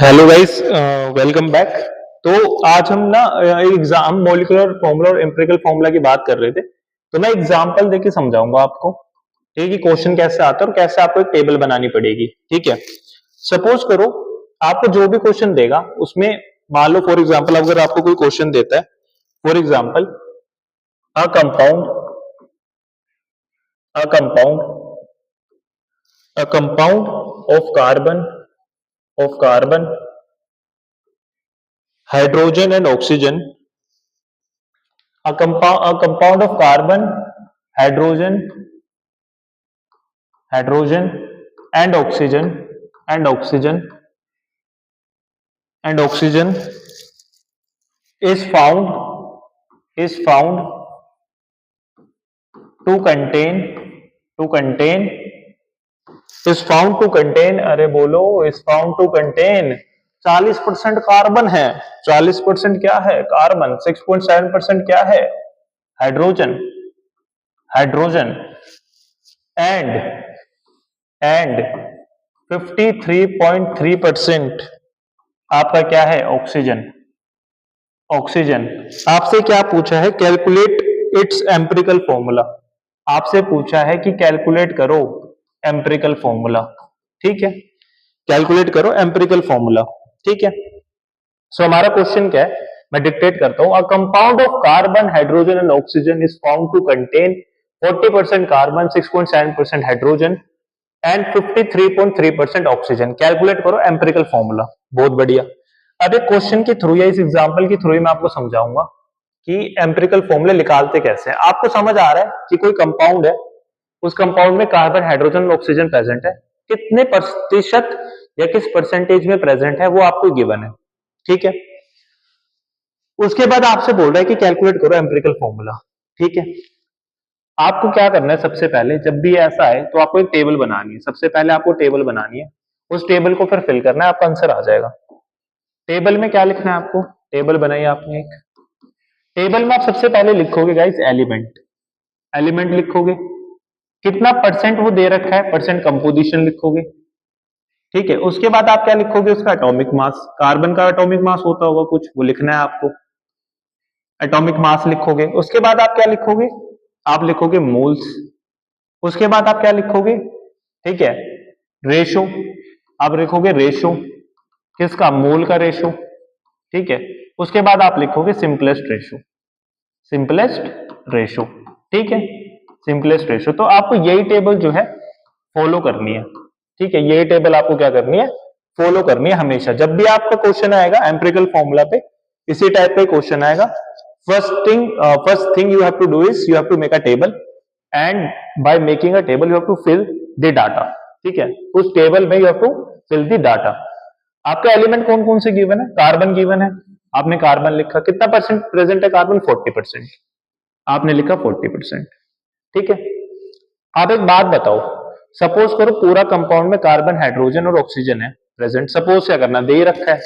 Hello guys, welcome back. तो आज हम ना एग्जाम मॉलिक्यूलर फॉर्मूला और एम्पिरिकल फॉर्मूला की बात कर रहे थे। तो मैं एग्जांपल देके समझाऊंगा आपको, ठीक है, कि क्वेश्चन कैसे आता है और कैसे आपको एक टेबल बनानी पड़ेगी। ठीक है, सपोज करो आपको जो भी क्वेश्चन देगा उसमें मान लो फॉर एग्जाम्पल अगर आपको कोई क्वेश्चन देता है, for example a compound a compound a compound of carbon hydrogen and oxygen, a compound of carbon, hydrogen, hydrogen and oxygen and oxygen and oxygen is found to contain is found to contain अरे बोलो is found to contain 40% carbon है। 40% क्या है? Carbon. 6.7% क्या है? Hydrogen. Hydrogen and 53.3% आपका क्या है? ऑक्सीजन। ऑक्सीजन। आपसे क्या पूछा है? Calculate its empirical formula. आपसे पूछा है कि कैलकुलेट करो एम्पिरिकल फॉर्मूला। ठीक है, कैलकुलेट करो एम्पिरिकल फॉर्मूला। ठीक है, सो हमारा क्वेश्चन क्या है, मैं डिक्टेट करता हूं। A compound of carbon, hydrogen and oxygen is found to contain 40% carbon, 6.7% hydrogen and 53.3% oxygen. Calculate करो एम्पिरिकल फॉर्मूला। बहुत बढ़िया। अब एक क्वेश्चन के थ्रू या इस एग्जांपल के थ्रू मैं आपको समझाऊंगा कि एम्पिरिकल फॉर्मूले निकालते कैसे हैं। आपको समझ आ रहा है कि कोई कंपाउंड है, उस कंपाउंड में कार्बन, हाइड्रोजन और ऑक्सीजन प्रेजेंट है, कितने प्रतिशत या किस परसेंटेज में प्रेजेंट है वो आपको गिवन है। ठीक है, उसके बाद आपसे बोल रहा है कि कैलकुलेट करो एम्पिरिकल फॉर्मूला। ठीक है, आपको क्या करना है, सबसे पहले जब भी ऐसा है तो आपको एक टेबल बनानी है। सबसे पहले आपको टेबल बनानी है, उस टेबल को फिर फिल करना है, आपका आंसर आ जाएगा। टेबल में क्या लिखना है आपको? टेबल बनाई आपने एक। टेबल में आप सबसे पहले लिखोगे गाइस एलिमेंट। एलिमेंट लिखोगे, कितना परसेंट वो दे रखा है, परसेंट कंपोजिशन लिखोगे। ठीक है, उसके बाद आप क्या लिखोगे? उसका एटॉमिक मास। कार्बन का एटॉमिक मास होता होगा कुछ, वो लिखना है आपको। एटॉमिक मास लिखोगे। उसके बाद आप क्या लिखोगे? आप लिखोगे मोल्स। उसके बाद आप क्या लिखोगे? ठीक है, रेशो। आप लिखोगे रेशो किसका? मोल का रेशो। ठीक है, उसके बाद आप लिखोगे सिंपलेस्ट रेशो। Simplest ratio. ठीक है, सिंपलेस्ट रेशो। तो आपको यही टेबल जो है फॉलो करनी है। ठीक है, यही टेबल आपको क्या करनी है? फॉलो करनी है हमेशा। जब भी आपका क्वेश्चन आएगा एम्पिरिकल फॉर्मूला पे, इसी टाइप का क्वेश्चन आएगा। First thing you have to do is you have to make a table and by making a table you have to fill the data. ठीक है, उस टेबल में you have to fill the data. आपका element कौन कौन से given है? Carbon given है, आपने कार्बन लिखा। कितना परसेंट प्रेजेंट है कार्बन? 40%, आपने लिखा 40%। ठीक है, आप एक बात बताओ, सपोज करो पूरा कंपाउंड में कार्बन, हाइड्रोजन और ऑक्सीजन है प्रेजेंट। सपोज क्या करना, दे रखा है।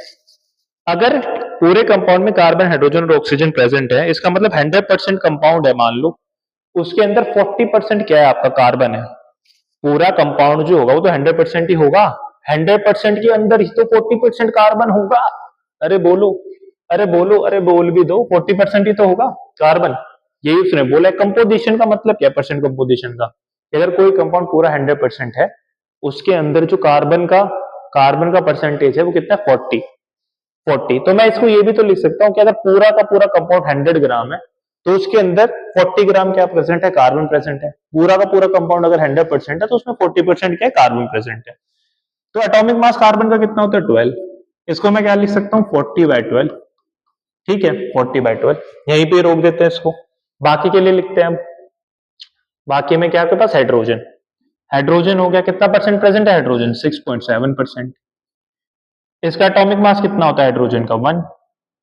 अगर पूरे कंपाउंड में कार्बन, हाइड्रोजन और ऑक्सीजन प्रेजेंट है, इसका मतलब 100% कंपाउंड है मान लो। उसके अंदर 40% क्या है? आपका कार्बन है। पूरा कंपाउंड जो होगा वो तो 100% ही होगा। 100% के अंदर ही तो 40% कार्बन होगा। अरे बोलो, अरे बोलो, अरे बोल भी दो, 40% ही तो होगा कार्बन। यही उसने बोला है। कंपोजिशन का मतलब क्या? परसेंट कंपोजिशन का। अगर कोई कंपाउंड पूरा 100% है, उसके अंदर जो कार्बन का परसेंटेज है वो कितना है? 40। तो मैं इसको ये भी तो लिख सकता हूँ कि अगर पूरा का पूरा कंपाउंड 100 ग्राम है तो उसके अंदर 40 ग्राम क्या प्रेजेंट है? कार्बन प्रेजेंट है। पूरा का पूरा कंपाउंड अगर 100% है तो उसमें 40% क्या है? कार्बन प्रेजेंट है। तो एटॉमिक मास कार्बन का कितना होता है? 12। इसको मैं क्या लिख सकता हूँ? 40/12। ठीक है, 40/12। यहीं पे रोक देते हैं इसको, बाकी के लिए लिखते हैं हम। बाकी में क्या आपके पास? हाइड्रोजन। हाइड्रोजन हो गया, कितना परसेंट प्रेजेंट है हाइड्रोजन? 6.7%। इसका एटॉमिक मास कितना होता है हाइड्रोजन का? 1।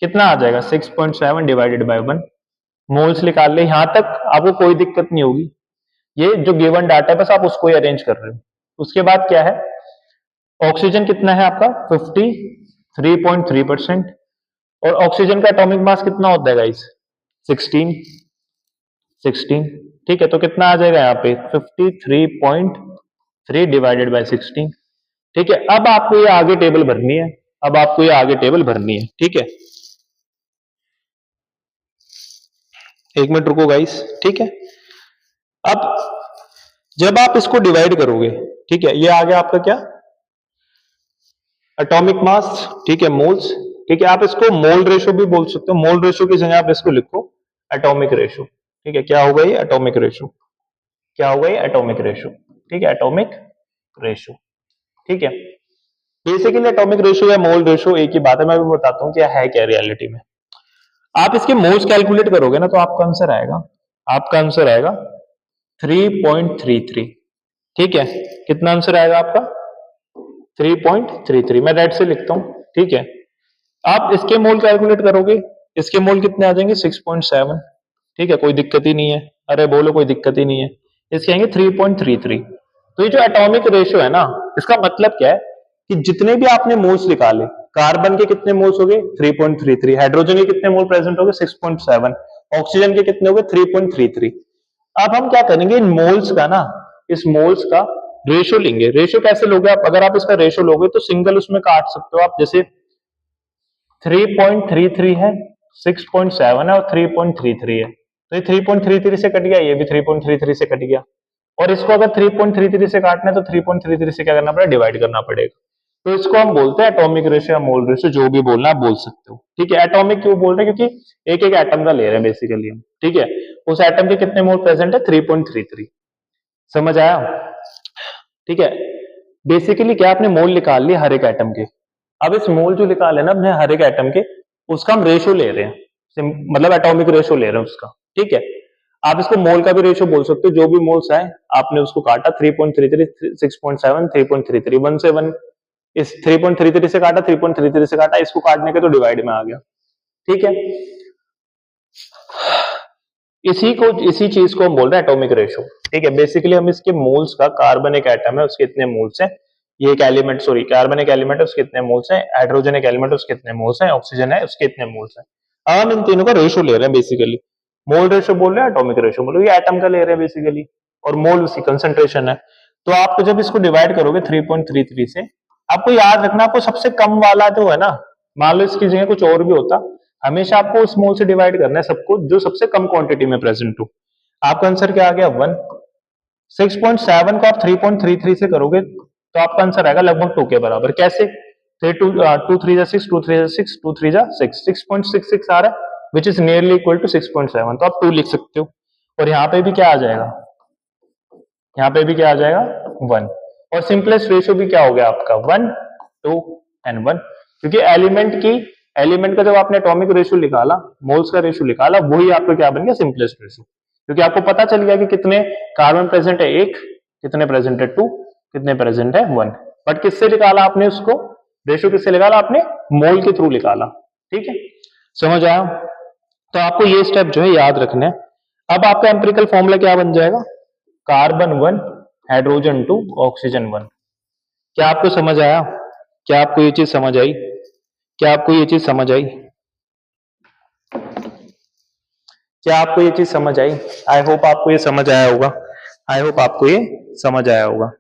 कितना आ जाएगा? 6.7 डिवाइडेड बाय 1। मोल्स निकाल ले। यहां तक आपको कोई दिक्कत नहीं होगी, ये जो गिवन डाटा है बस आप उसको ही अरेंज कर रहे हो। उसके बाद क्या है? ऑक्सीजन कितना है आपका? 53.3%। और ऑक्सीजन का एटॉमिक मास कितना होता है गाइस? 16। ठीक है, तो कितना आ जाएगा यहाँ पे? 53.3 डिवाइडेड बाय 16। ठीक है, अब आपको ये आगे टेबल भरनी है। अब आपको ये आगे टेबल भरनी है, ठीक है। एक मिनट रुको गाइस, ठीक है। अब जब आप इसको डिवाइड करोगे, ठीक है, ये आ गया आपका क्या, एटॉमिक मास, ठीक है, मोल्स, ठीक है। आप इसको मोल रेशो भी बोल सकते हो, मोल रेशो की जगह आप इसको लिखो एटॉमिक रेशो, ठीक है। क्या होगा ये, एटॉमिक रेशो, क्या होगा ये, एटॉमिक रेशो, ठीक है, एटॉमिक रेशो, ठीक है। बेसिकली एटॉमिक रेशो या मोल रेशो एक ही बात है, मैं भी बताता हूँ क्या है क्या रियलिटी में। आप इसके मोल्स कैलकुलेट करोगे ना तो आपका आंसर आएगा, आपका आंसर आएगा 3.33, ठीक है। कितना आंसर आएगा आपका, 3.33, मैं रेड से लिखता हूं, ठीक है। आप इसके मोल कैलकुलेट करोगे, इसके मोल कितने आ जाएंगे, 6.7, ठीक है, कोई दिक्कत ही नहीं है, अरे बोलो कोई दिक्कत ही नहीं है। इसके आएंगे 3.33। तो ये जो एटॉमिक रेशियो है ना, इसका मतलब क्या है कि जितने भी आपने मोल्स निकाले, कार्बन के कितने मोल्स हो गए 3.33, हाइड्रोजन के कितने मोल प्रेजेंट हो गए 6.7, ऑक्सीजन के कितने हो गए 3.33। अब हम क्या करेंगे, इन मोल्स का ना, इस मोल्स का रेशियो लेंगे। रेशियो कैसे लोगे आप, अगर आप इसका रेशियो लोगे तो सिंगल उसमें काट सकते हो आप, जैसे 3.33 है, 6.7 है और 3.33 है, तो ये 3.33 से कट गया, ये भी 3.33 से कट गया। और इसको अगर 3.33 से काटना है तो 3.33 से क्या करना पड़ेगा, डिवाइड करना पड़ेगा। तो इसको हम बोलते हैं एटॉमिक रेशियो या मोल रेशियो, जो भी बोलना आप बोल सकते हो, ठीक है। एटॉमिक क्यों बोल रहे हैं, क्योंकि एक एक एटम का ले रहे हैं बेसिकली हम, ठीक है। उस एटम के कितने मोल प्रेजेंट है, 3.33, समझ आया, ठीक है। बेसिकली क्या, आपने मोल निकाल लिए हर एक एटम के। अब इस मोल जो निकाले ना अपने हर एक एटम के, उसका हम रेशियो ले रहे हैं, मतलब एटॉमिक रेशियो ले रहे हैं उसका, ठीक है। आप इसको मोल का भी रेशियो बोल सकते हो, जो भी मोल्स आए आपने उसको काटा, 3.33, 6.7, 3.33, 1 से 1, इस 3.33 से काटा, 3.33 से काटा, इसको काटने के तो डिवाइड में आ गया, ठीक है। इसी चीज को हम बोल रहे हैं एटॉमिक रेशियो, ठीक है। बेसिकली हम इसके मोल्स का, कार्बन एक एटम है उसके इतने मोल्स हैं, ये एक एलिमेंट, सॉरी कार्बन एक एलिमेंट है उसके इतने मोल्स हैं, हाइड्रोजन एक एलिमेंट है उसके इतने मोल्स हैं, ऑक्सीजन है उसके इतने मोल्स हैं। अब हम इन तीनों का रेशियो ले रहे हैं बेसिकली, मोल रेशियो बोल रहे हैं, एटॉमिक रेशियो बोल रहे हैं, ये एटम का ले रहे हैं बेसिकली, और मोल उसकी कंसेंट्रेशन है। तो आपको जब इसको डिवाइड करोगे 3.33 से, आपको याद रखना, आपको सबसे कम वाला जो है ना, मान लो इसकी जगह कुछ और भी होता, हमेशा आपको उस मोल से डिवाइड करना है सबको जो सबसे कम क्वांटिटी में प्रेजेंट हो। आपका आंसर क्या आ गया, 1। 6.7 को आप 3.33 से करोगे तो आपका आंसर आएगा लगभग 2 के बराबर। कैसे, 2 3 जा 6, 2 3 जा 6, 2 3 जा 6, 6.66 आ रहा है, which is nearly equal to 6.7, तो आप 2 लिख सकते हो। और यहाँ पे भी क्या आ जाएगा, यहाँ पे भी क्या आ जाएगा, 1। और सिंपलेस्ट रेशियो भी क्या हो गया आपका, 1 2 एंड 1, क्योंकि एलिमेंट का जब आपने एटॉमिक रेशियो निकाला, मोल्स का रेशियो निकाला, वही आपका क्या बन गया, सिंपलेस्ट रेशियो। क्योंकि आपको पता चल गया कि कितने कार्बन प्रेजेंट है, 1, कितने प्रेजेंट है, 2, कितने प्रेजेंट है, 1। बट किससे निकाला आपने उसको, रेशियो किससे निकाला आपने, मोल के थ्रू निकाला, ठीक है, समझ आया। तो आपको ये स्टेप जो है याद रखना है। अब आपका एम्पिरिकल फॉर्मूला क्या बन जाएगा, कार्बन 1 हाइड्रोजन 2 ऑक्सीजन 1। क्या आपको समझ आया, क्या आपको ये चीज समझ आई, क्या आपको ये चीज समझ आई, क्या आपको ये चीज समझ आई। आई होप आपको ये समझ आया होगा, आई होप आपको ये समझ आया होगा।